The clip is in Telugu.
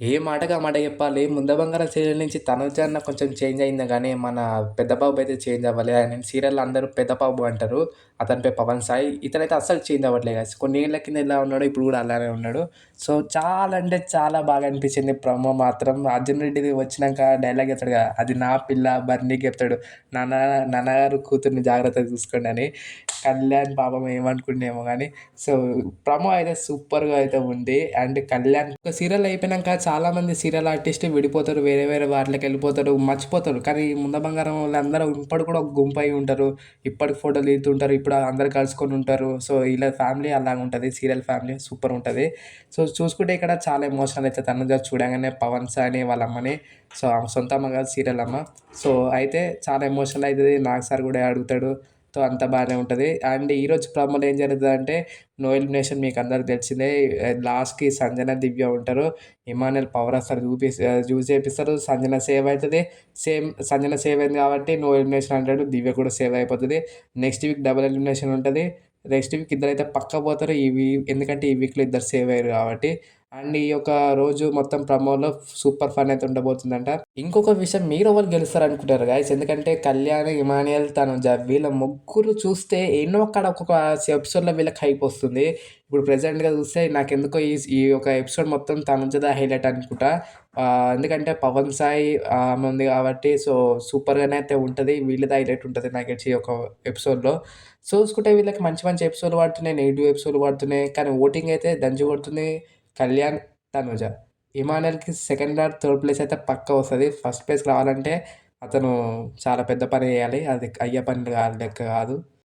ఏ మాటకి ఆ మాట చెప్పాలి. 'ముందబంగారం' సీరియల్ నుంచి తనుజ అన్న కొంచెం చేంజ్ అయిందే గానీ, మన పెద్ద బాబు అయితే చేంజ్ అవ్వలే. ఆయన సీరియల్‌లో అందరూ పెద్ద బాబు అంటారు. అతని పేరు పవన్ సాయి. ఇతనైతే అస్సలు చేంజ్ అవ్వట్లే గాయ్స్. కొన్ని ఏళ్ల కింద ఎలా ఉన్నాడో ఇప్పుడు గూడా అలానే ఉన్నాడు. సో, చాలా అంటే చాలా బాగా అనిపించింది ప్రోమో మాత్రం. అర్జున్ రెడ్డిది వచ్చినంక డైలాగ్ చెప్తాడుగా, "అది నా పిల్ల" బన్నీకి చెప్తాడు. నాన్నగారు కూతుర్ని జాగ్రత్తగా చూసుకోండి" అని. కళ్యాణ్ పాపం ఏమనుకుండేమో గానీ, సో, ప్రోమో అయితే సూపర్‌గా అయితే ఉంది. అండ్ కళ్యాణ్ ఒక సీరియల్ అయిపోయినంక చాలామంది సీరియల్ ఆర్టిస్టులు విడిపోతారు. వేరే వేరే వాటిలకెళ్ళిపోతారు. మర్చిపోతారు. కానీ ముంద బంగారం వాళ్ళందరూ ఇప్పటికి కూడా ఒక గుంపై ఉంటారు. ఇప్పటికి ఫోటోలు దిగుతుంటారు. ఇప్పుడు అందరూ కలుసుకొని ఉంటారు. సో, ఈళ్ళ ఫ్యామిలీ అలాగుంటది. సీరియల్ ఫ్యామిలీ సూపరుంటది. సో, చూసుకుంటే ఇక్కడ చాలా ఎమోషనల్ అయితది. తనుజ చూడంగానే పవన్ సాయిని వాళ్ళ అమ్మని. సో, ఆమె సొంత అమ్మ కాదు సీరియల్ అమ్మ. సో, అయితే చాలా ఎమోషనల్ అయితది. నాగ్ సార్ కూడా అడుగుతాడు. సో, అంతా బానే ఉంటది. అండ్ ఈరోజు ప్రోమోలో ఏం జరుగుతదంటే నో ఎలిమినేషన్ మీకందరికి తెలిసిందే. లాస్ట్‌కి సంజన, దివ్య ఉంటారు. ఇమానుయేల్ పవర్ అస్సలు యూజ్ చేపిస్తారు. సంజన సేవ్ అయితది. సేమ్ సంజన సేవ్ అయింది కాబట్టి నో ఎలిమినేషన్ అంటాడు. దివ్య కూడా సేవ్ అయిపోతది. నెక్స్ట్ వీక్ డబుల్ ఎలిమినేషన్ ఉంటది. నెక్స్ట్ వీక్ ఇద్దరైతే పక్కా పోతారు. ఎందుకంటే ఈ వీక్‌లో ఇద్దరు సేవ్ అయ్యారు కాబట్టి. అండ్ ఈ యొక్క రోజు మొత్తం ప్రోమోలో సూపర్ ఫన్ అయితే ఉండబోతుందంట. ఇంకొక విషయం మీరెవరు గెలుస్తారనుకుంటారు గైస్? ఎందుకంటే కళ్యాణ్, ఇమాన్యుయేల్, తనుజ వీళ్ళ ముగ్గురు చూస్తే ఎన్నో కాడ ఒక్కొక్క ఎపిసోడ్‌లో వీళ్ళకి హైప్ వస్తుంది. ఇప్పుడు ప్రెజెంట్‌గా చూస్తే నాకెందుకో ఈ యొక్క ఎపిసోడ్ మొత్తం తనుజదే హైలైట్ అనుకుంటా. ఎందుకంటే పవన్ సాయి ఆమె ఉంది కాబట్టి సో, సూపర్‌గానే అయితే ఉంటది. వీళ్ళది హైలైట్ ఉంటది నాకు తెలిసి ఈ యొక్క ఎపిసోడ్‌లో. చూసుకుంటే వీళ్ళకి మంచి మంచి ఎపిసోడ్‌లు పడుతున్నాయి. నెగెటివ్ ఎపిసోడ్‌లు పడుతున్నాయి. కానీ ఓటింగ్ అయితే దంచి కొడుతుంది కళ్యాణ్, తనుజ. ఇమానుయేల్‌కి సెకండ్ ఆర్ థర్డ్ ప్లేస్ అయితే పక్కా వస్తది. ఫస్ట్ ప్లేస్‌కి రావాలంటే అతను చాలా పెద్ద పని చేయాలి. అది అయ్యే పని లెక్క కాదు.